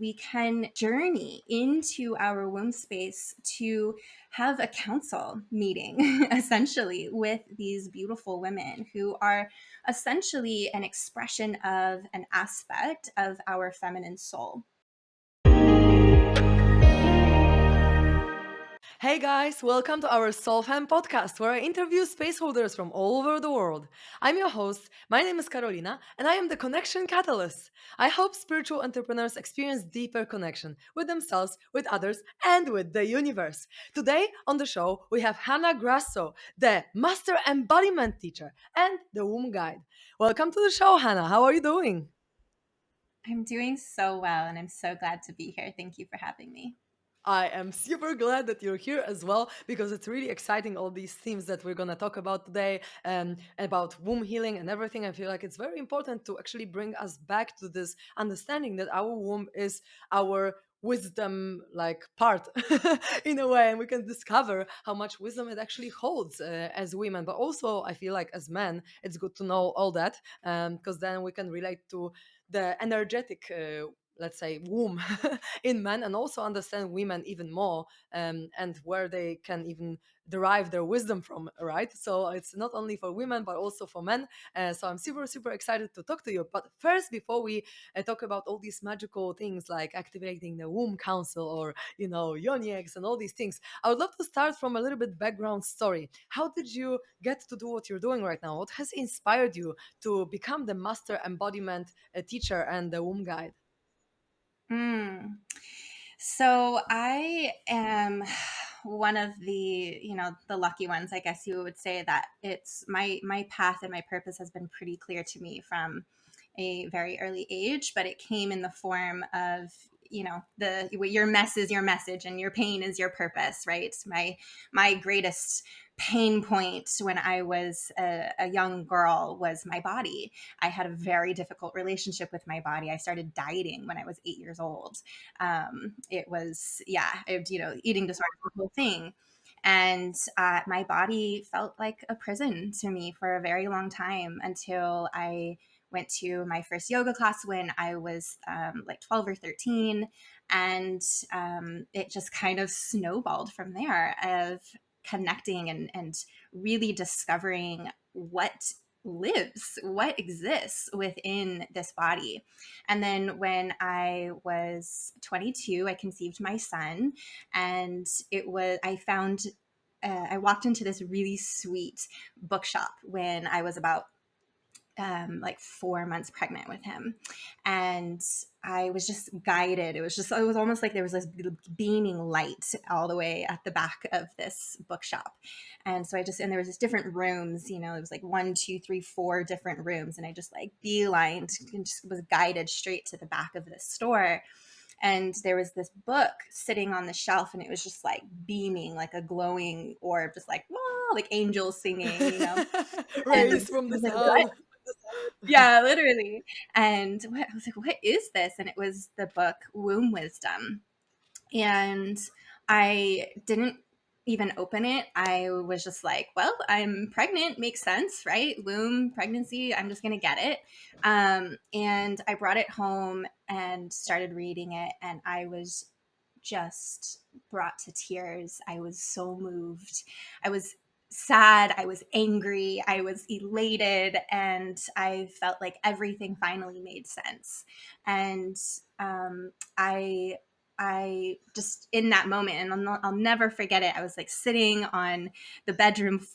we can journey into our womb space to have a council meeting, essentially, with these beautiful women who are essentially an expression of an aspect of our feminine soul. Hey guys, welcome to our SoulFam Podcast, where I interview space holders from all over the world. I'm your host, my name is Karolina, and I am the Connection Catalyst. I help spiritual entrepreneurs experience deeper connection with themselves, with others, and with the universe. Today on the show, we have Hannah Grasso, the Master Embodiment Teacher and the Womb Guide. Welcome to the show, Hannah. How are you doing? I'm doing so well, and I'm so glad to be here. Thank you for having me. I am super glad that you're here as well because it's really exciting, all these themes that we're going to talk about today, about womb healing and everything. I feel like it's very important to actually bring us back to this understanding that our womb is our wisdom like part in a way, and we can discover how much wisdom it actually holds as women, but also I feel like as men it's good to know all that because then we can relate to the energetic let's say womb in men, and also understand women even more, and where they can even derive their wisdom from, right? So it's not only for women but also for men. So I'm super excited to talk to you. But first, before we talk about all these magical things like activating the womb council, or yoni eggs and all these things, I would love to start from a little bit background story. How did you get to do what you're doing right now? What has inspired you to become the master embodiment teacher and the womb guide? Mm. So I am one of the lucky ones, I guess you would say, that it's my path and my purpose has been pretty clear to me from a very early age, but it came in the form of, the your mess is your message and your pain is your purpose, right? My greatest pain point when I was a young girl was my body. I had a very difficult relationship with my body. I started dieting when I was 8 years old. It was, eating disorder, the whole thing. And my body felt like a prison to me for a very long time, until I went to my first yoga class when I was like 12 or 13. And it just kind of snowballed from there, of connecting and really discovering what exists within this body. And then when I was 22, I conceived my son, and I walked into this really sweet bookshop when I was about like 4 months pregnant with him. And I was just guided. It was almost like there was this beaming light all the way at the back of this bookshop. And so and there was just different rooms, it was like 1, 2, 3, 4 different rooms. And I just like beelined and just was guided straight to the back of this store. And there was this book sitting on the shelf, and it was just like beaming like a glowing orb, just like, whoa, like angels singing. And Raised from I the was like, what? sun. Yeah, literally. And I was like, what is this? And it was the book Womb Wisdom. And I didn't even open it. I was just like, well, I'm pregnant, makes sense, right? Womb, pregnancy, I'm just going to get it. And I brought it home and started reading it. And I was just brought to tears. I was so moved. I was sad. I was angry. I was elated. And I felt like everything finally made sense. And I just, in that moment, and I'll never forget it. I was like sitting on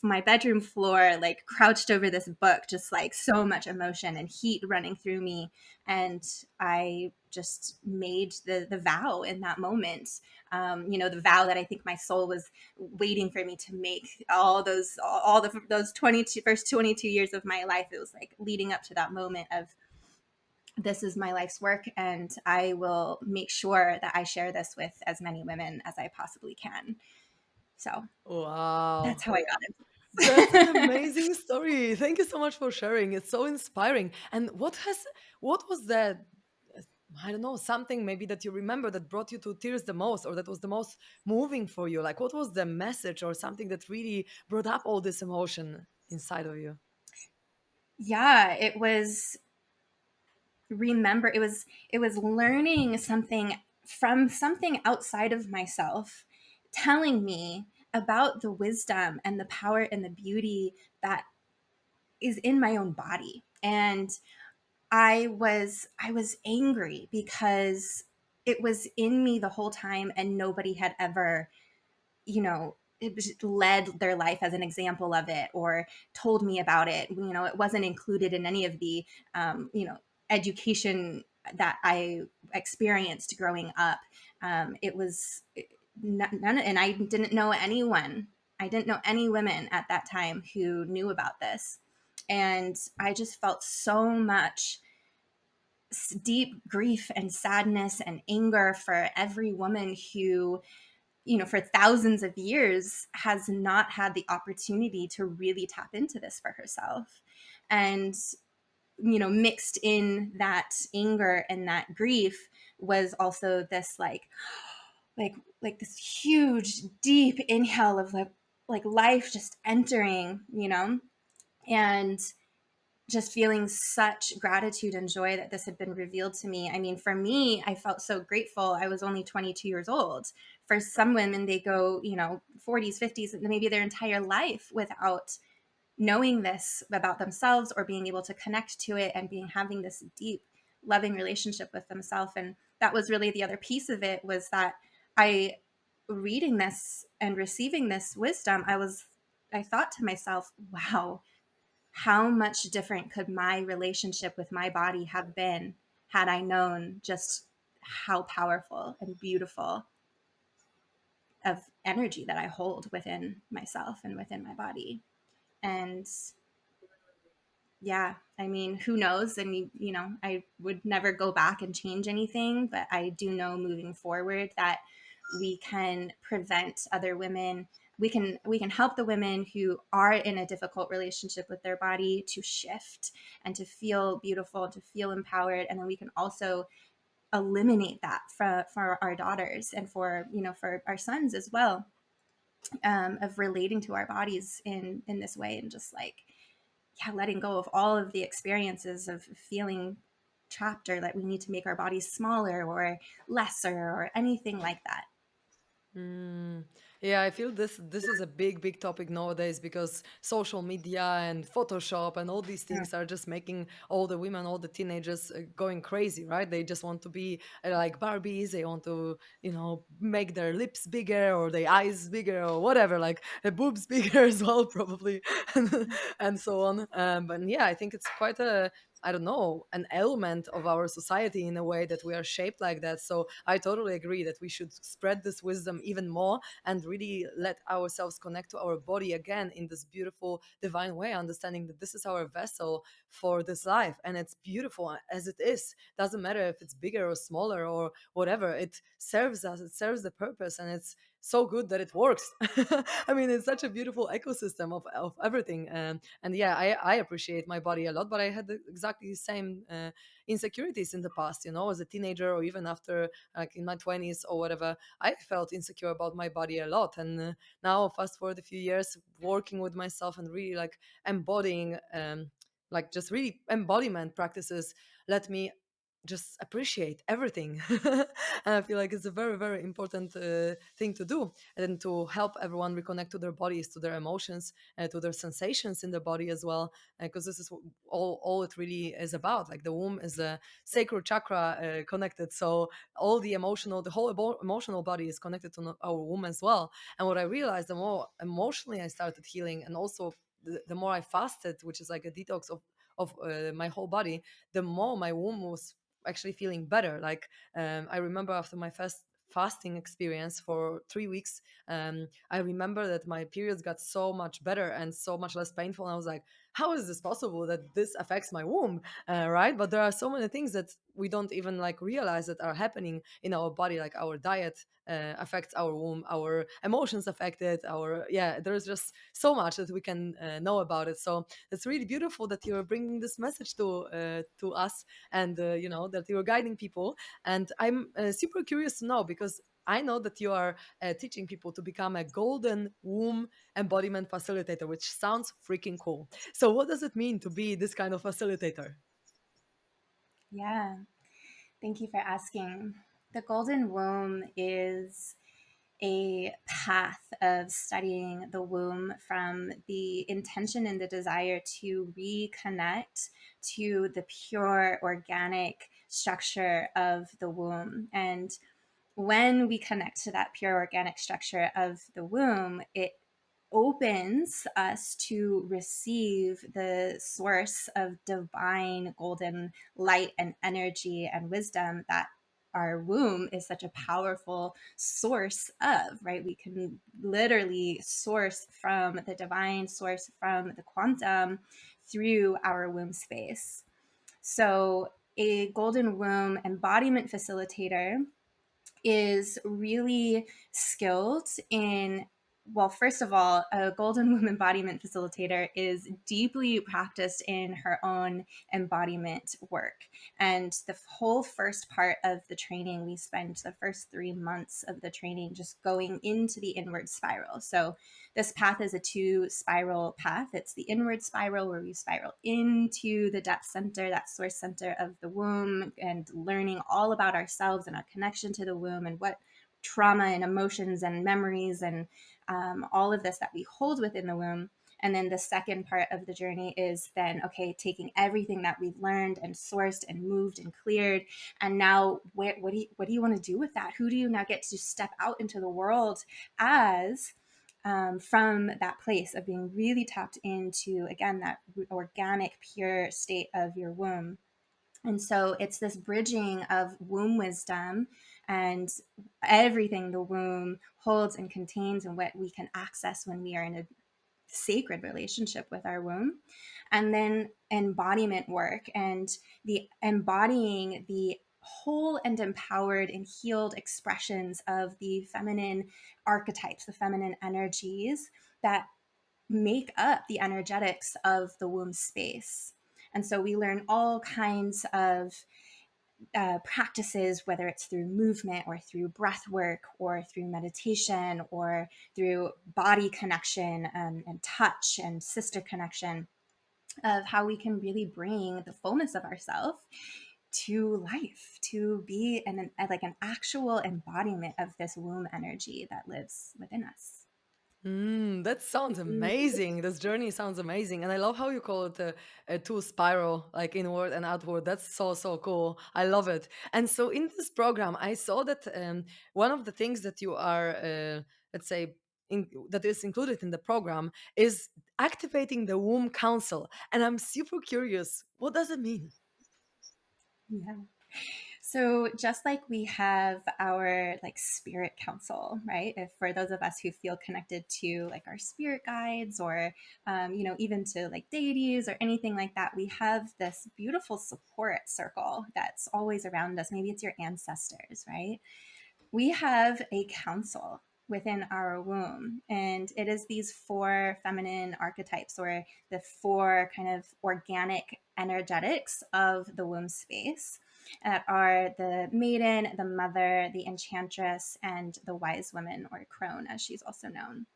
my bedroom floor, like crouched over this book, just like so much emotion and heat running through me. And I just made the vow in that moment. The vow that I think my soul was waiting for me to make those 22 first 22 years of my life. It was like leading up to that moment of, this is my life's work, and I will make sure that I share this with as many women as I possibly can. So that's Wow. how I got That's an it. amazing story. Thank you so much for sharing. It's so inspiring. And what was that? I don't know, something maybe that you remember that brought you to tears the most, or that was the most moving for you. Like, what was the message or something that really brought up all this emotion inside of you? Yeah, it was remember, it was learning something from something outside of myself, telling me about the wisdom and the power and the beauty that is in my own body. And I was angry because it was in me the whole time, and nobody had ever, it was led their life as an example of it, or told me about it. It wasn't included in any of the, education that I experienced growing up. It was none, and I didn't know anyone. I didn't know any women at that time who knew about this. And I just felt so much deep grief and sadness and anger for every woman who, for thousands of years has not had the opportunity to really tap into this for herself. And, mixed in that anger and that grief was also this like this huge deep inhale of like life just entering, and just feeling such gratitude and joy that this had been revealed to me. I mean, for me, I felt so grateful. I was only 22 years old. For some women, they go, 40s, 50s, maybe their entire life without knowing this about themselves or being able to connect to it and having this deep, loving relationship with themselves. And that was really the other piece of it, was that I, reading this and receiving this wisdom, I thought to myself, wow, how much different could my relationship with my body have been had I known just how powerful and beautiful of energy that I hold within myself and within my body. And yeah, I mean, who knows? And I would never go back and change anything, but I do know moving forward that we can prevent other women. We can help the women who are in a difficult relationship with their body to shift and to feel beautiful and to feel empowered. And then we can also eliminate that for our daughters and for our sons as well, of relating to our bodies in this way, and just like, yeah, letting go of all of the experiences of feeling trapped, or that we need to make our bodies smaller or lesser or anything like that. Mm. Yeah, I feel this is a big topic nowadays because social media and Photoshop and all these Yeah. things are just making all the women, all the teenagers going crazy, right? They just want to be like Barbies. They want to, make their lips bigger or their eyes bigger or whatever, like boobs bigger as well, probably, and so on. But yeah, I think it's quite a, I don't know, an element of our society in a way that we are shaped like that. So I totally agree that we should spread this wisdom even more and really let ourselves connect to our body again in this beautiful divine way, understanding that this is our vessel for this life and it's beautiful as it is. Doesn't matter if it's bigger or smaller or whatever, it serves us, it serves the purpose, and it's so good that it works. I mean, it's such a beautiful ecosystem of everything. And yeah, I appreciate my body a lot, but I had exactly the same insecurities in the past, as a teenager or even after, like in my 20s or whatever. I felt insecure about my body a lot. And now, fast forward a few years, working with myself and really like embodying, like just really embodiment practices, let me just appreciate everything. And I feel like it's a very important thing to do, and to help everyone reconnect to their bodies, to their emotions, to their sensations in the body as well, because this is all it really is about. Like the womb is a sacral chakra connected, so all the whole emotional body is connected to our womb as well. And what I realized, the more emotionally I started healing, and also the more I fasted, which is like a detox of my whole body, the more my womb was actually feeling better. Like I remember after my first fasting experience for 3 weeks, I remember that my periods got so much better and so much less painful. And I was like, how is this possible that this affects my womb? Right? But there are so many things that we don't even like realize that are happening in our body, like our diet affects our womb, our emotions affect it, our, yeah, there's just so much that we can know about it. So it's really beautiful that you're bringing this message to us, and that you're guiding people. And I'm super curious to know, because I know that you are teaching people to become a golden womb embodiment facilitator, which sounds freaking cool. So what does it mean to be this kind of facilitator? Yeah. Thank you for asking. The golden womb is a path of studying the womb from the intention and the desire to reconnect to the pure organic structure of the womb. And when we connect to that pure organic structure of the womb, it opens us to receive the source of divine golden light and energy and wisdom that our womb is such a powerful source of, right? We can literally source from the divine, source from the quantum through our womb space. So, a golden womb embodiment facilitator is really skilled in, well, first of all, a golden womb embodiment facilitator is deeply practiced in her own embodiment work. And the whole first part of the training, we spend the first 3 months of the training just going into the inward spiral. So this path is a 2 spiral path. It's the inward spiral where we spiral into the depth center, that source center of the womb, and learning all about ourselves and our connection to the womb and what trauma and emotions and memories and all of this that we hold within the womb. And then the second part of the journey is then, okay, taking everything that we've learned and sourced and moved and cleared. And now what do you want to do with that? Who do you now get to step out into the world as, from that place of being really tapped into, again, that organic, pure state of your womb. And so it's this bridging of womb wisdom and everything the womb holds and contains and what we can access when we are in a sacred relationship with our womb. And then embodiment work and the embodying the whole and empowered and healed expressions of the feminine archetypes, the feminine energies that make up the energetics of the womb space. And so we learn all kinds of practices, whether it's through movement or through breath work or through meditation or through body connection, and touch and sister connection, of how we can really bring the fullness of ourself to life, to be like an actual embodiment of this womb energy that lives within us. That sounds amazing. This journey sounds amazing. And I love how you call it a two spiral, like inward and outward. That's so, so cool. I love it. And so in this program, I saw that one of the things that you are, let's say, that is included in the program is activating the womb council. And I'm super curious. What does it mean? Yeah. So just like we have our like spirit council, right? If for those of us who feel connected to like our spirit guides or, even to like deities or anything like that, we have this beautiful support circle that's always around us. Maybe it's your ancestors, right? We have a council within our womb, and it is these 4 feminine archetypes, or the 4 kind of organic energetics of the womb space, that are the maiden, the mother, the enchantress, and the wise woman, or crone as she's also known.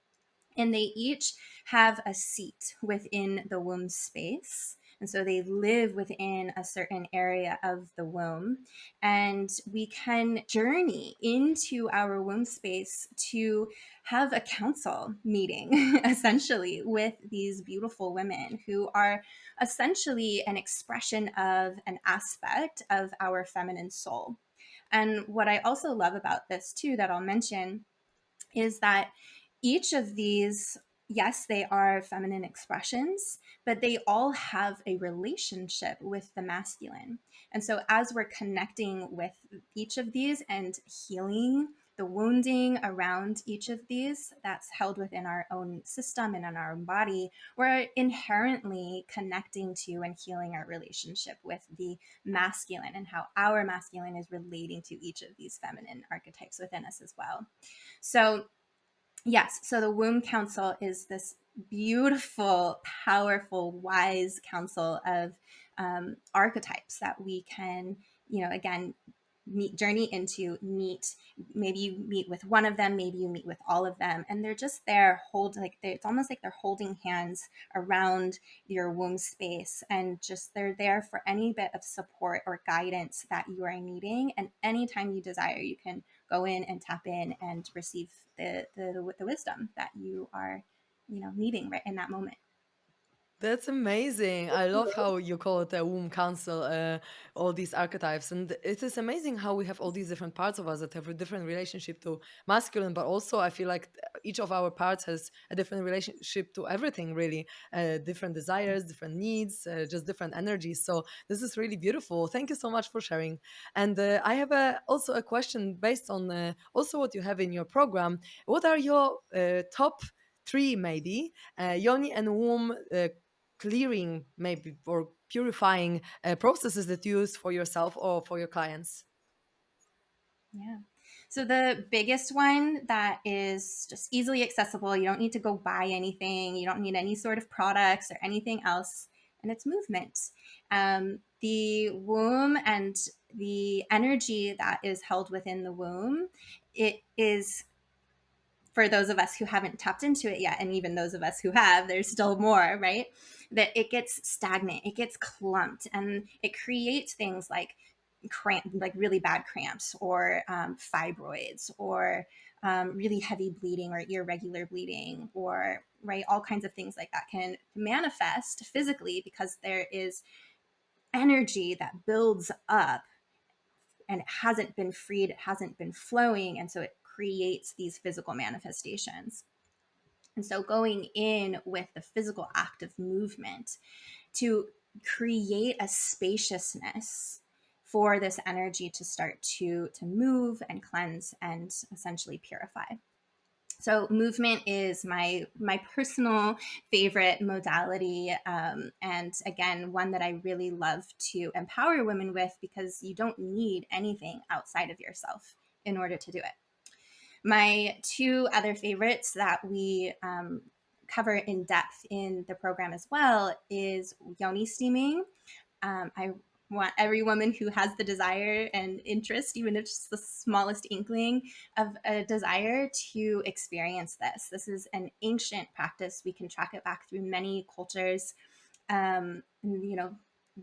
And they each have a seat within the womb space. And so they live within a certain area of the womb. And we can journey into our womb space to have a council meeting, essentially, with these beautiful women who are essentially an expression of an aspect of our feminine soul. And what I also love about this, too, that I'll mention is that each of these, yes, they are feminine expressions, but they all have a relationship with the masculine. And so, as we're connecting with each of these and healing the wounding around each of these that's held within our own system and in our own body, we're inherently connecting to and healing our relationship with the masculine and how our masculine is relating to each of these feminine archetypes within us as well. So, yes, so the womb council is this beautiful, powerful, wise council of archetypes that we can, again, journey into meet. Maybe you meet with one of them, maybe you meet with all of them, and they're just there it's almost like they're holding hands around your womb space, and just they're there for any bit of support or guidance that you are needing. And anytime you desire, you can go in and tap in and receive the wisdom that you are, needing right in that moment. That's amazing. I love how you call it a womb council, all these archetypes. And it is amazing how we have all these different parts of us that have a different relationship to masculine, but also I feel like each of our parts has a different relationship to everything, really. Different desires, different needs, just different energies. So this is really beautiful. Thank you so much for sharing. And I have also a question based on also what you have in your program. What are your top three, maybe, yoni and womb clearing, maybe, or purifying processes that you use for yourself or for your clients? Yeah. So the biggest one that is just easily accessible, you don't need to go buy anything, you don't need any sort of products or anything else, and it's movement. The womb and the energy that is held within the womb, it is, for those of us who haven't tapped into it yet, and even those of us who have, there's still more, right? That it gets stagnant, it gets clumped, and it creates things like like really bad cramps, or fibroids, or really heavy bleeding or irregular bleeding, or right, all kinds of things like that can manifest physically because there is energy that builds up and it hasn't been freed, it hasn't been flowing, and so it creates these physical manifestations. And so going in with the physical act of movement to create a spaciousness for this energy to start to move and cleanse and essentially purify. So movement is my personal favorite modality, and again, one that I really love to empower women with, because you don't need anything outside of yourself in order to do it. My two other favorites that we cover in depth in the program as well is yoni steaming. I want every woman who has the desire and interest, even if it's the smallest inkling of a desire, to experience this. This is an ancient practice. We can track it back through many cultures.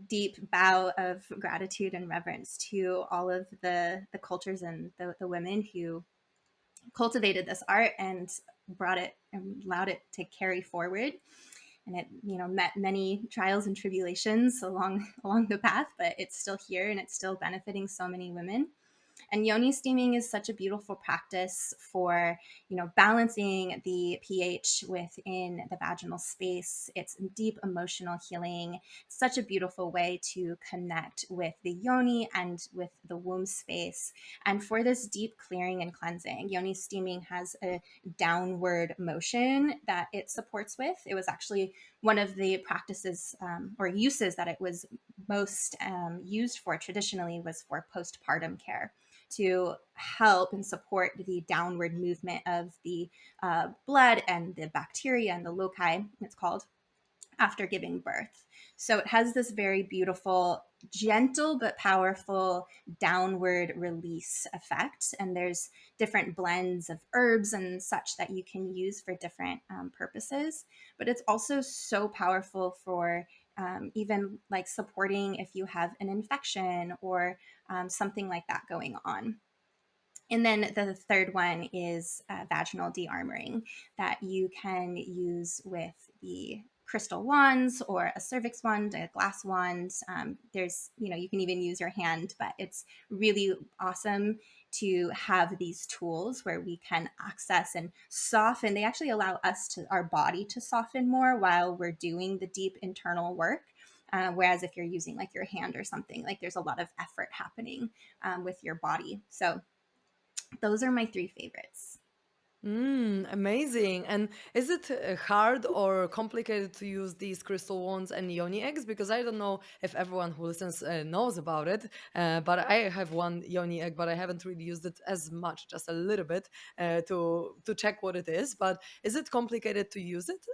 Deep bow of gratitude and reverence to all of the cultures and the women who cultivated this art and brought it and allowed it to carry forward. And it, met many trials and tribulations along the path, but it's still here and it's still benefiting so many women. And yoni steaming is such a beautiful practice for, balancing the pH within the vaginal space. It's deep emotional healing. Such a beautiful way to connect with the yoni and with the womb space. And for this deep clearing and cleansing, yoni steaming has a downward motion that it supports with. It was actually one of the practices or uses that it was most used for traditionally was for postpartum care, to help and support the downward movement of the blood and the bacteria and the loci, it's called, after giving birth. So it has this very beautiful, gentle but powerful downward release effect. And there's different blends of herbs and such that you can use for different purposes. But it's also so powerful for even like supporting if you have an infection or something like that going on. And then the third one is vaginal de-armoring that you can use with the crystal wands or a cervix wand, a glass wand. There's, you can even use your hand, but it's really awesome to have these tools where we can access and soften. They actually allow our body to soften more while we're doing the deep internal work. Whereas if you're using like your hand or something, like there's a lot of effort happening with your body. So those are my three favorites. Amazing. And is it hard or complicated to use these crystal wands and yoni eggs? Because I don't know if everyone who listens knows about it, but I have one yoni egg, but I haven't really used it as much, just a little bit to check what it is. But is it complicated to use it?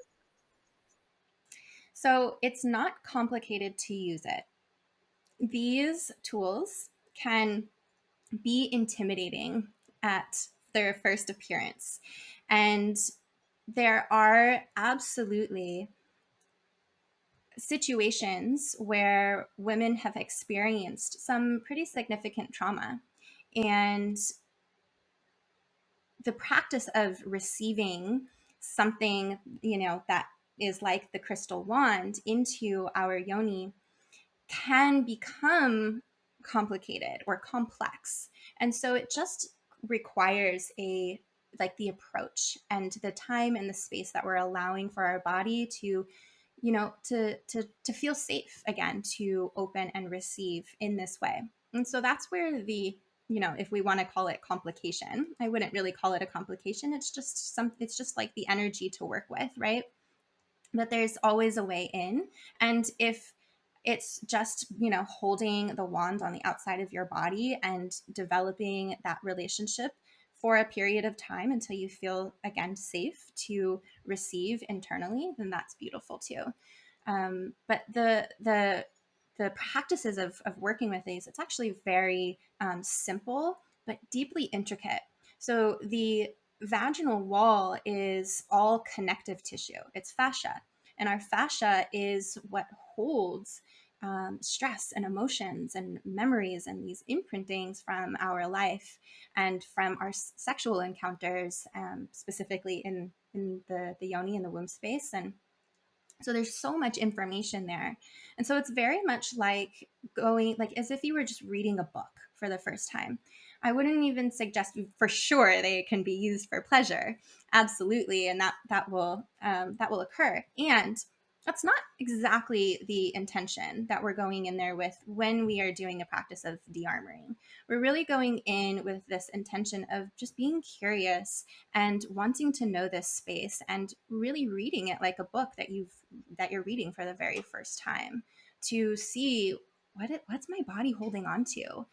So it's not complicated to use it. These tools can be intimidating at their first appearance. And there are absolutely situations where women have experienced some pretty significant trauma. And the practice of receiving something, that is like the crystal wand into our yoni can become complicated or complex. And so it just requires the approach and the time and the space that we're allowing for our body to, to feel safe again, to open and receive in this way. And so that's where if we want to call it complication, I wouldn't really call it a complication. It's just like the energy to work with, right? But there's always a way in. And if it's just, holding the wand on the outside of your body and developing that relationship for a period of time until you feel, again, safe to receive internally, then that's beautiful too. But the practices of working with these, it's actually very simple, but deeply intricate. So the vaginal wall is all connective tissue. It's fascia. And our fascia is what holds stress and emotions and memories and these imprintings from our life and from our sexual encounters, specifically in the yoni and the womb space. And so there's so much information there. And so it's very much like going, like as if you were just reading a book for the first time. I wouldn't even suggest, for sure they can be used for pleasure. Absolutely. And that will occur. And that's not exactly the intention that we're going in there with when we are doing a practice of de-armoring. We're really going in with this intention of just being curious and wanting to know this space and really reading it like a book that you're reading for the very first time, to see what's my body holding on to.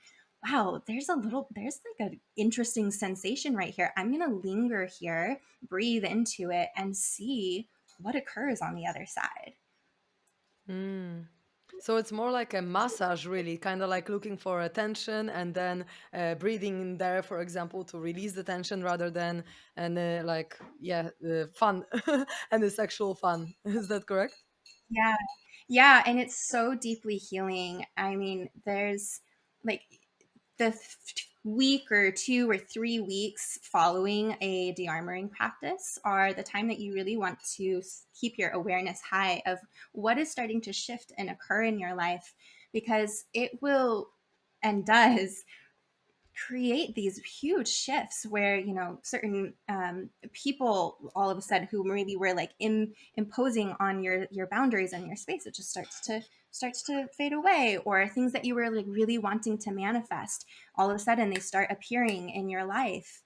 Wow, there's like an interesting sensation right here. I'm going to linger here, breathe into it, and see what occurs on the other side. Mm. So it's more like a massage, really, kind of like looking for attention and then breathing in there, for example, to release the tension rather than fun and the sexual fun. Is that correct? Yeah. Yeah, and it's so deeply healing. I mean, there's like the week or 2 or 3 weeks following a de-armoring practice are the time that you really want to keep your awareness high of what is starting to shift and occur in your life, because it will and does create these huge shifts where, certain people all of a sudden who maybe were like imposing on your boundaries and your space, it just starts to fade away. Or things that you were like really wanting to manifest, all of a sudden they start appearing in your life.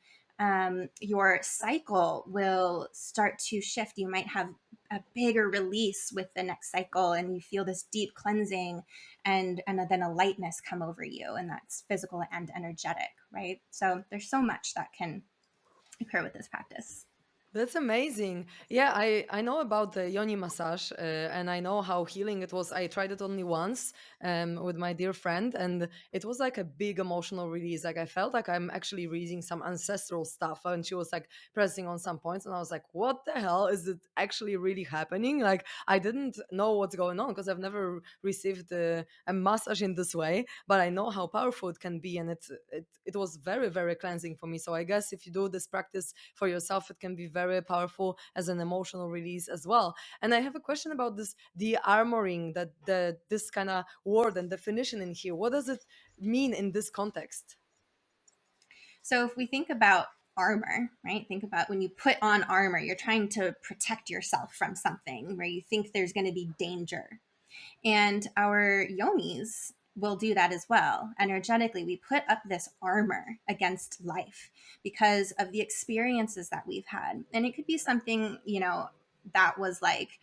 Your cycle will start to shift. You might have a bigger release with the next cycle, and you feel this deep cleansing, and then a lightness come over you, and that's physical and energetic, right? So there's so much that can occur with this practice. That's amazing. Yeah, I know about the yoni massage, and I know how healing it was. I tried it only once with my dear friend, and it was like a big emotional release. Like I felt like I'm actually reading some ancestral stuff, and she was like pressing on some points, and I was like, "What the hell is it actually really happening?" Like I didn't know what's going on because I've never received a massage in this way, but I know how powerful it can be, and it was very very cleansing for me. So I guess if you do this practice for yourself, it can be very powerful as an emotional release as well. And I have a question about this de-armoring, that this kind of word and definition in here. What does it mean in this context? So if we think about armor, right? Think about when you put on armor, you're trying to protect yourself from something where you think there's going to be danger. And our yonis will do that as well. Energetically, we put up this armor against life because of the experiences that we've had. And it could be something, that was like,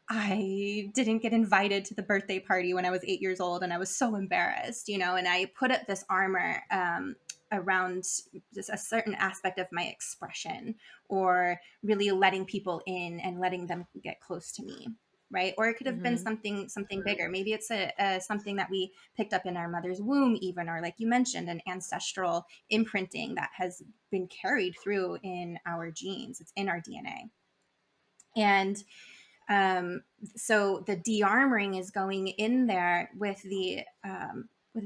I didn't get invited to the birthday party when I was 8 years old, and I was so embarrassed, and I put up this armor around just a certain aspect of my expression, or really letting people in and letting them get close to me. right? Or it could have been Mm-hmm. something bigger. Maybe it's a something that we picked up in our mother's womb, even, or like you mentioned, an ancestral imprinting that has been carried through in our genes. It's in our DNA. And um, so the de-armoring is going in there with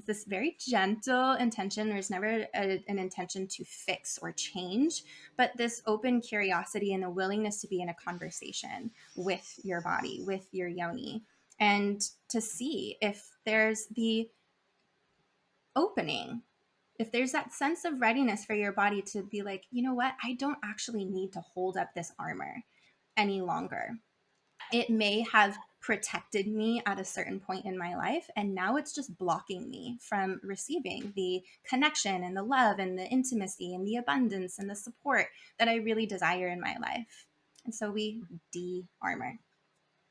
this very gentle intention. There's never an intention to fix or change, but this open curiosity and the willingness to be in a conversation with your body, with your yoni, and to see if there's the opening, if there's that sense of readiness for your body to be like, you know what, I don't actually need to hold up this armor any longer. It may have protected me at a certain point in my life, and now it's just blocking me from receiving the connection and the love and the intimacy and the abundance and the support that I really desire in my life. And so we de-armor.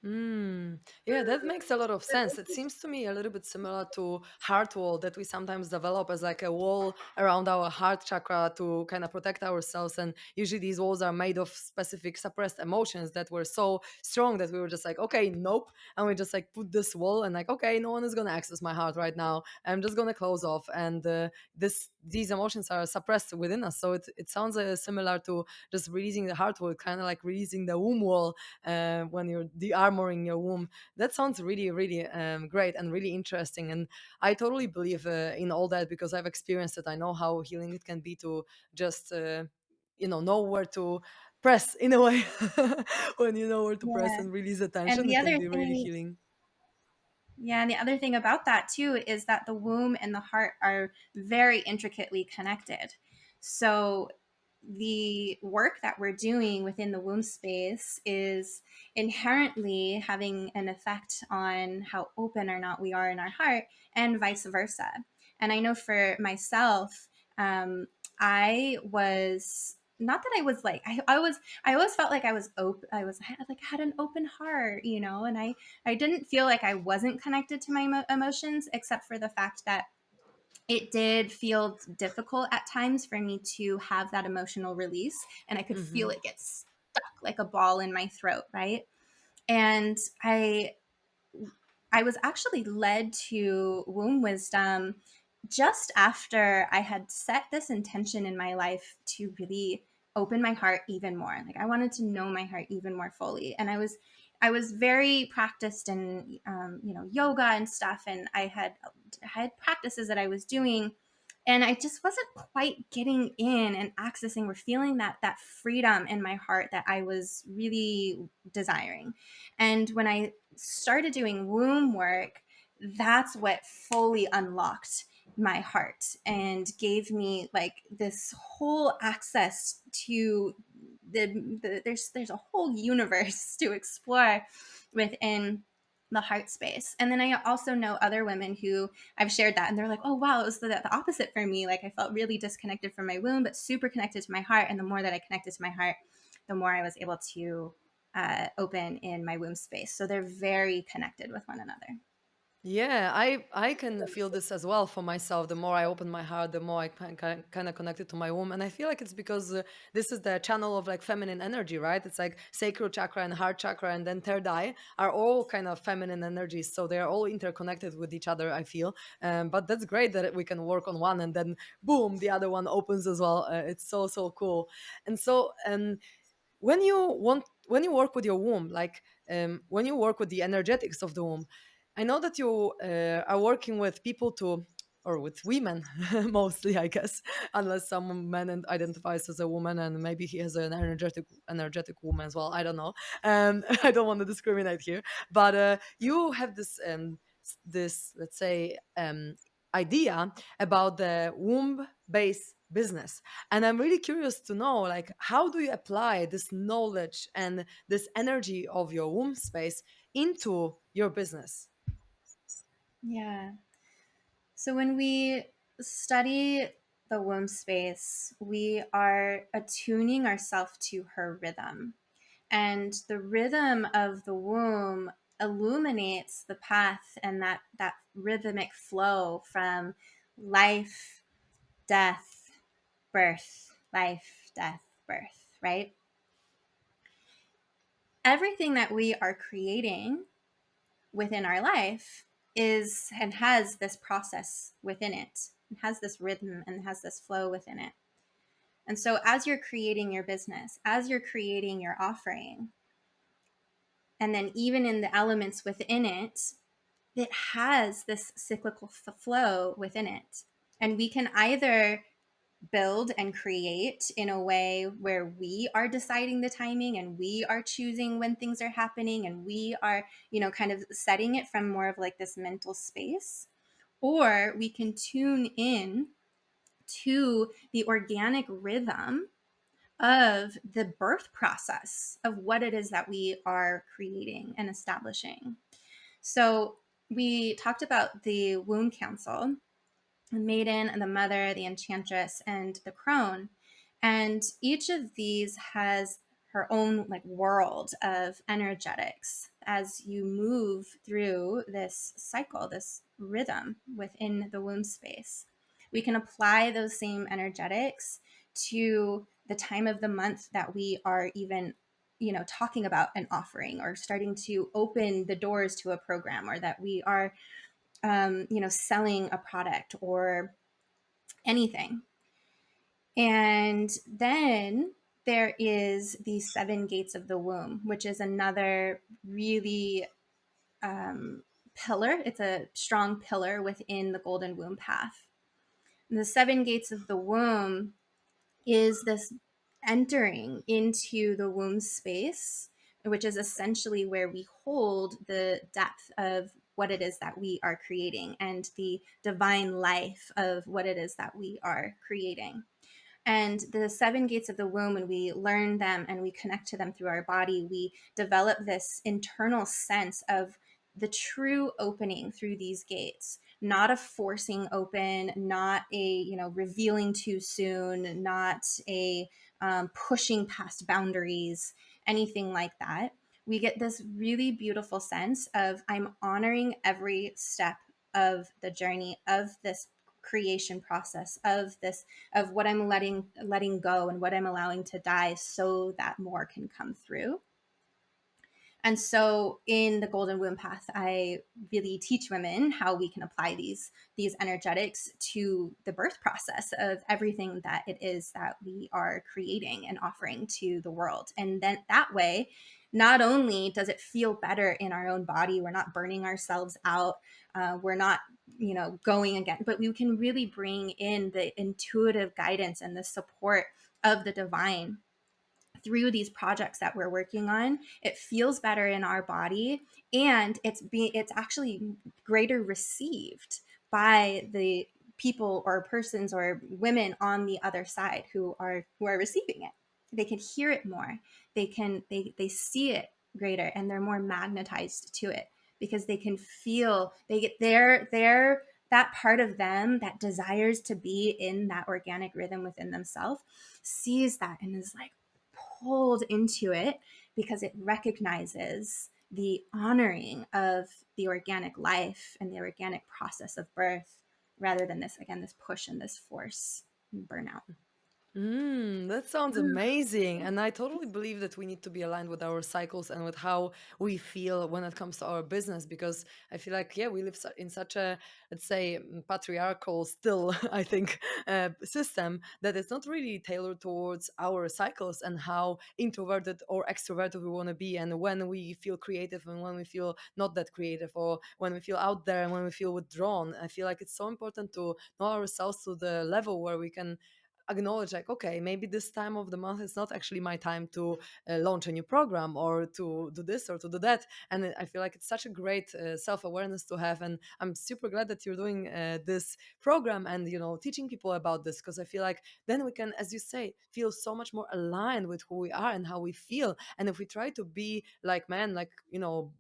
Yeah, that makes a lot of sense. It seems to me a little bit similar to heart wall that we sometimes develop as like a wall around our heart chakra to kind of protect ourselves. And usually these walls are made of specific suppressed emotions that were so strong that we were just like, okay, nope. And we just like put this wall and like, okay, no one is going to access my heart right now. I'm just going to close off. And these emotions are suppressed within us. So it sounds similar to just releasing the heart wall, kind of like releasing the womb wall when you're de-armoring your womb. That sounds really, really great and really interesting. And I totally believe in all that because I've experienced it. I know how healing it can be to just, know where to press in a way. When you know where to press Yeah. and release the And tension, the it can other be really thing healing. Yeah, and the other thing about that too is that the womb and the heart are very intricately connected. So the work that we're doing within the womb space is inherently having an effect on how open or not we are in our heart, and vice versa. And I know for myself, I was not that I was like I always felt like I was open. I had an open heart, and I didn't feel like I wasn't connected to my emotions, except for the fact that it did feel difficult at times for me to have that emotional release. And I could feel Hmm. it get stuck like a ball in my throat, right? And I was actually led to womb wisdom just after I had set this intention in my life to really open my heart even more. Like I wanted to know my heart even more fully, and I was very practiced in yoga and stuff, and I had practices that I was doing, and I just wasn't quite getting in and accessing or feeling that freedom in my heart that I was really desiring. And when I started doing womb work, that's what fully unlocked my heart and gave me like this whole access to there's a whole universe to explore within the heart space. And then I also know other women who I've shared that and they're like, oh wow, it was the opposite for me. Like I felt really disconnected from my womb, but super connected to my heart. And the more that I connected to my heart, the more I was able to open in my womb space. So they're very connected with one another. Yeah, I can feel this as well for myself. The more I open my heart, the more I kind of connected to my womb, and I feel like it's because this is the channel of like feminine energy, right? It's like sacral chakra and heart chakra, and then third eye are all kind of feminine energies, so they are all interconnected with each other. I feel, but that's great that we can work on one, and then boom, the other one opens as well. It's so cool, and so when you work with your womb, like when you work with the energetics of the womb, I know that you are working with people to, or with women mostly, I guess, unless some man identifies as a woman and maybe he has an energetic woman as well. I don't know. I don't want to discriminate here, but you have this, let's say, idea about the womb based business, and I'm really curious to know, like, how do you apply this knowledge and this energy of your womb space into your business? Yeah. So when we study the womb space, we are attuning ourselves to her rhythm. And the rhythm of the womb illuminates the path and that rhythmic flow from life, death, birth, life, death, birth, right? everything that we are creating within our life is and has this process within it. It has this rhythm and has this flow within it. And so as you're creating your business, as you're creating your offering, and then even in the elements within it, it has this cyclical flow within it. And we can either build and create in a way where we are deciding the timing and we are choosing when things are happening and we are, kind of setting it from more of like this mental space. Or we can tune in to the organic rhythm of the birth process of what it is that we are creating and establishing. So we talked about the womb council, the maiden and the mother, the enchantress, and the crone. And each of these has her own like world of energetics as you move through this cycle, this rhythm within the womb space. We can apply those same energetics to the time of the month that we are even talking about an offering or starting to open the doors to a program, or that we are selling a product or anything. And then there is the seven gates of the womb, which is another really pillar. It's a strong pillar within the golden womb path. And the seven gates of the womb is this entering into the womb space, which is essentially where we hold the depth of what it is that we are creating and the divine life of what it is that we are creating. And the seven gates of the womb, when we learn them and we connect to them through our body, we develop this internal sense of the true opening through these gates, not a forcing open, not a revealing too soon, not a pushing past boundaries, anything like that. We get this really beautiful sense of I'm honoring every step of the journey of this creation process, of what I'm letting go and what I'm allowing to die so that more can come through. And so in the golden womb path, I really teach women how we can apply these energetics to the birth process of everything that it is that we are creating and offering to the world. And then that way, not only does it feel better in our own body, we're not burning ourselves out, we're not going again, but we can really bring in the intuitive guidance and the support of the divine through these projects that we're working on. It feels better in our body, and it's actually greater received by the people or persons or women on the other side who are receiving it. They can hear it more. They see it greater, and they're more magnetized to it because they can feel, they get their that part of them that desires to be in that organic rhythm within themselves, sees that and is like pulled into it because it recognizes the honoring of the organic life and the organic process of birth, rather than this, again, this push and this force and burnout. That sounds amazing. And I totally believe that we need to be aligned with our cycles and with how we feel when it comes to our business, because I feel like, yeah, we live in such a, let's say, patriarchal still, I think, system that it's not really tailored towards our cycles and how introverted or extroverted we want to be, and when we feel creative and when we feel not that creative, or when we feel out there and when we feel withdrawn. I feel like it's so important to know ourselves to the level where we can acknowledge, like, okay, maybe this time of the month is not actually my time to launch a new program or to do this or to do that. And I feel like it's such a great self-awareness to have, and I'm super glad that you're doing this program and teaching people about this, because I feel like then we can, as you say, feel so much more aligned with who we are and how we feel. And if we try to be like men, like do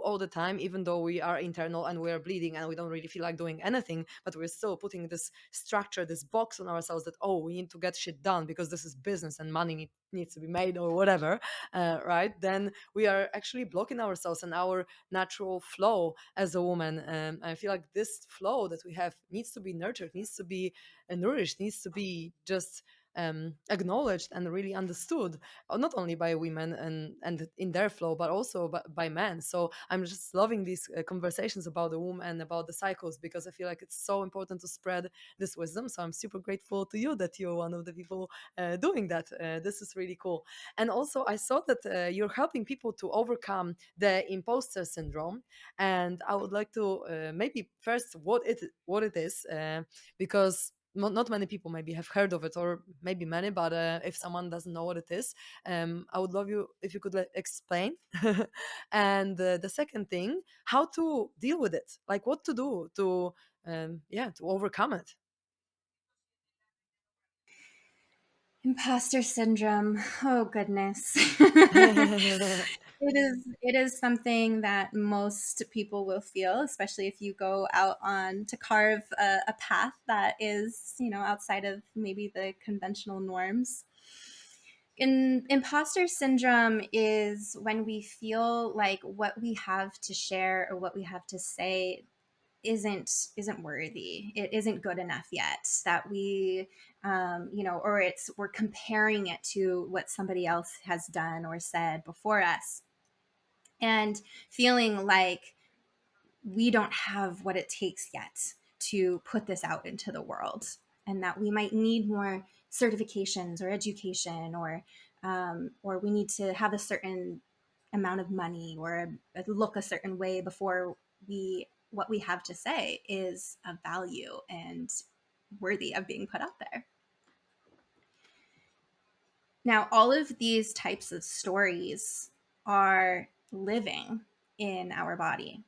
all the time, even though we are internal and we are bleeding and we don't really feel like doing anything, but we're still putting this structure, this box on ourselves that, oh, we need to get shit done because this is business and money needs to be made or whatever, right? Then we are actually blocking ourselves and our natural flow as a woman. I feel like this flow that we have needs to be nurtured, needs to be nourished, needs to be just acknowledged and really understood, not only by women and in their flow, but also by men. So I'm just loving these conversations about the womb and about the cycles, because I feel like it's so important to spread this wisdom. So I'm super grateful to you that you're one of the people doing that. This is really cool. And also, I saw that you're helping people to overcome the imposter syndrome. And I would like to maybe first what it is, because not many people maybe have heard of it, or maybe many, but if someone doesn't know what it is, I would love you if you could explain. And the second thing, how to deal with it, like what to do to yeah, to overcome it. Imposter syndrome. Oh goodness. It is something that most people will feel, especially if you go out on to carve a path that is, outside of maybe the conventional norms. Imposter syndrome is when we feel like what we have to share or what we have to say isn't worthy. It isn't good enough yet. That we, or we're comparing it to what somebody else has done or said before us, and feeling like we don't have what it takes yet to put this out into the world, and that we might need more certifications or education, or we need to have a certain amount of money or look a certain way before what we have to say is of value and worthy of being put out there. Now, all of these types of stories are living in our body.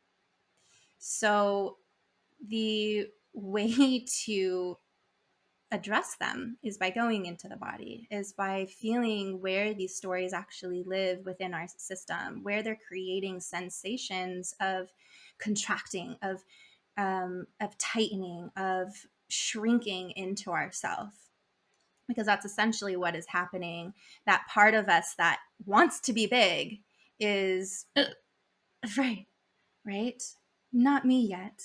So the way to address them is by going into the body, is by feeling where these stories actually live within our system, where they're creating sensations of contracting, of tightening, of shrinking into ourself, because that's essentially what is happening. That part of us that wants to be big is right, right? Not me yet.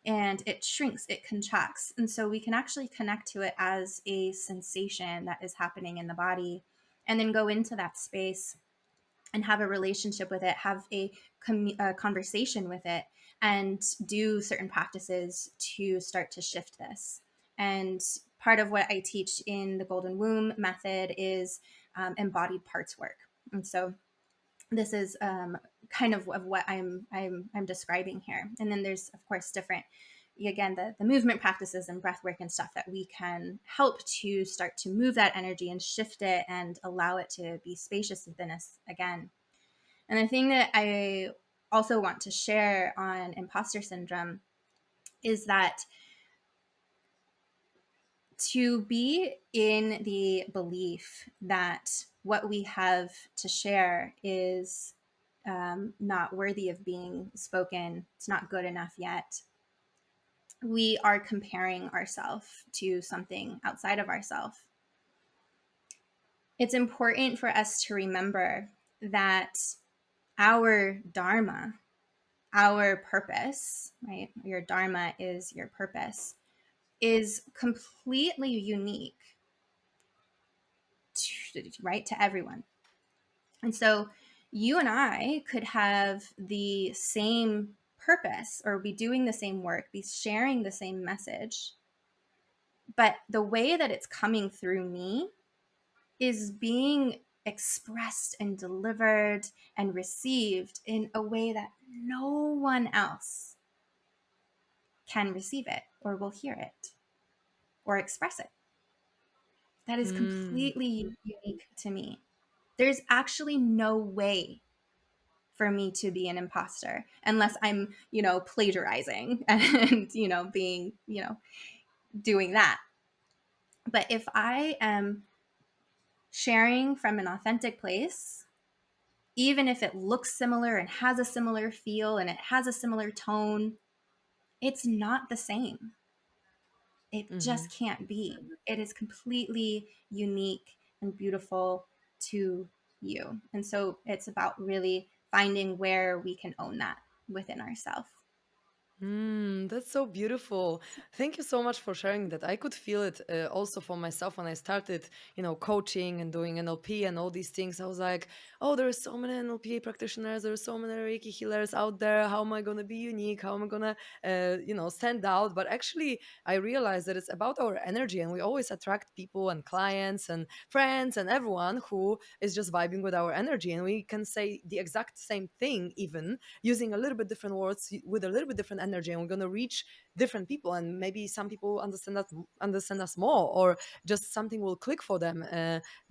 And it shrinks, it contracts. And so we can actually connect to it as a sensation that is happening in the body, and then go into that space and have a relationship with it, have a conversation with it, and do certain practices to start to shift this. And part of what I teach in the Golden Womb method is embodied parts work. And so this is kind of what I'm describing here. And then there's, of course, different, again, the movement practices and breath work and stuff that we can help to start to move that energy and shift it and allow it to be spacious within us again. And the thing that I also want to share on imposter syndrome is that to be in the belief that what we have to share is not worthy of being spoken, it's not good enough yet, we are comparing ourselves to something outside of ourselves. It's important for us to remember that our dharma, our purpose, right? Your dharma is your purpose, is completely unique right, to everyone. And so you and I could have the same purpose or be doing the same work, be sharing the same message, but the way that it's coming through me is being expressed and delivered and received in a way that no one else can receive it or will hear it or express it. That is Mm. completely unique to me. There's actually no way for me to be an imposter unless I'm, plagiarizing and, being, doing that. But if I am sharing from an authentic place, even if it looks similar and has a similar feel and it has a similar tone, it's not the same. It Hmm. just can't be. It is completely unique and beautiful to you. And so it's about really finding where we can own that within ourselves. That's so beautiful. Thank you so much for sharing that. I could feel it also for myself when I started, coaching and doing NLP and all these things. I was like, oh, there are so many NLP practitioners. There are so many Reiki healers out there. How am I going to be unique? How am I going to, stand out? But actually, I realized that it's about our energy, and we always attract people and clients and friends and everyone who is just vibing with our energy. And we can say the exact same thing, even using a little bit different words with a little bit different energy, and we're going to reach different people, and maybe some people understand us more, or just something will click for them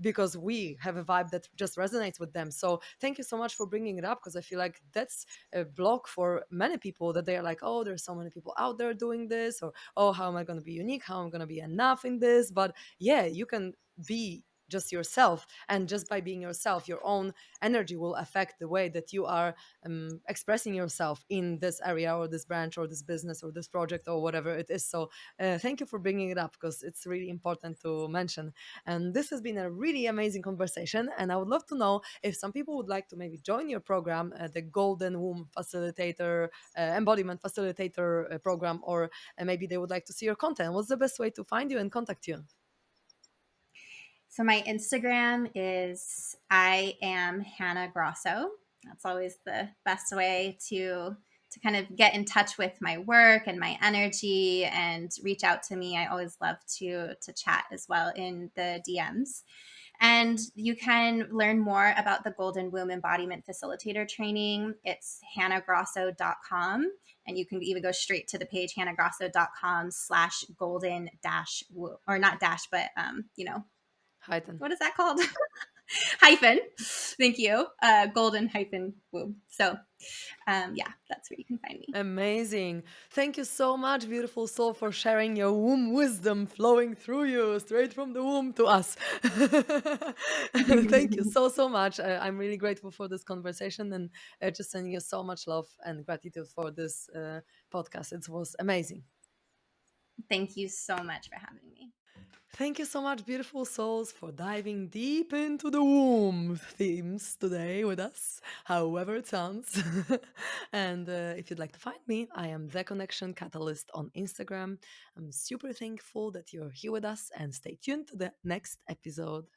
because we have a vibe that just resonates with them. So thank you so much for bringing it up, because I feel like that's a block for many people, that they're like, oh, there's so many people out there doing this, or oh, how am I going to be unique, how am I going to be enough in this? But yeah, you can be just yourself, and just by being yourself, your own energy will affect the way that you are expressing yourself in this area or this branch or this business or this project or whatever it is. So thank you for bringing it up, because it's really important to mention. And this has been a really amazing conversation, and I would love to know if some people would like to maybe join your program, the Golden Womb Facilitator, Embodiment Facilitator program, or maybe they would like to see your content. What's the best way to find you and contact you? So my Instagram is I am Hannah Grasso. That's always the best way to kind of get in touch with my work and my energy and reach out to me. I always love to chat as well in the DMs. And you can learn more about the Golden Womb Embodiment Facilitator training. It's hannahgrasso.com. And you can even go straight to the page, hannahgrasso.com/golden dash, or not dash, but, Hayden. what is that called? Hyphen. Thank you. Golden hyphen womb. So, yeah, that's where you can find me. Amazing. Thank you so much, beautiful soul, for sharing your womb wisdom flowing through you straight from the womb to us. Thank you so, so much. I'm really grateful for this conversation, and just sending you so much love and gratitude for this podcast. It was amazing. Thank you so much for having me. Thank you so much, beautiful souls, for diving deep into the womb themes today with us, however it sounds. And if you'd like to find me, I am The Connection Catalyst on Instagram. I'm super thankful that you're here with us, and stay tuned to the next episode.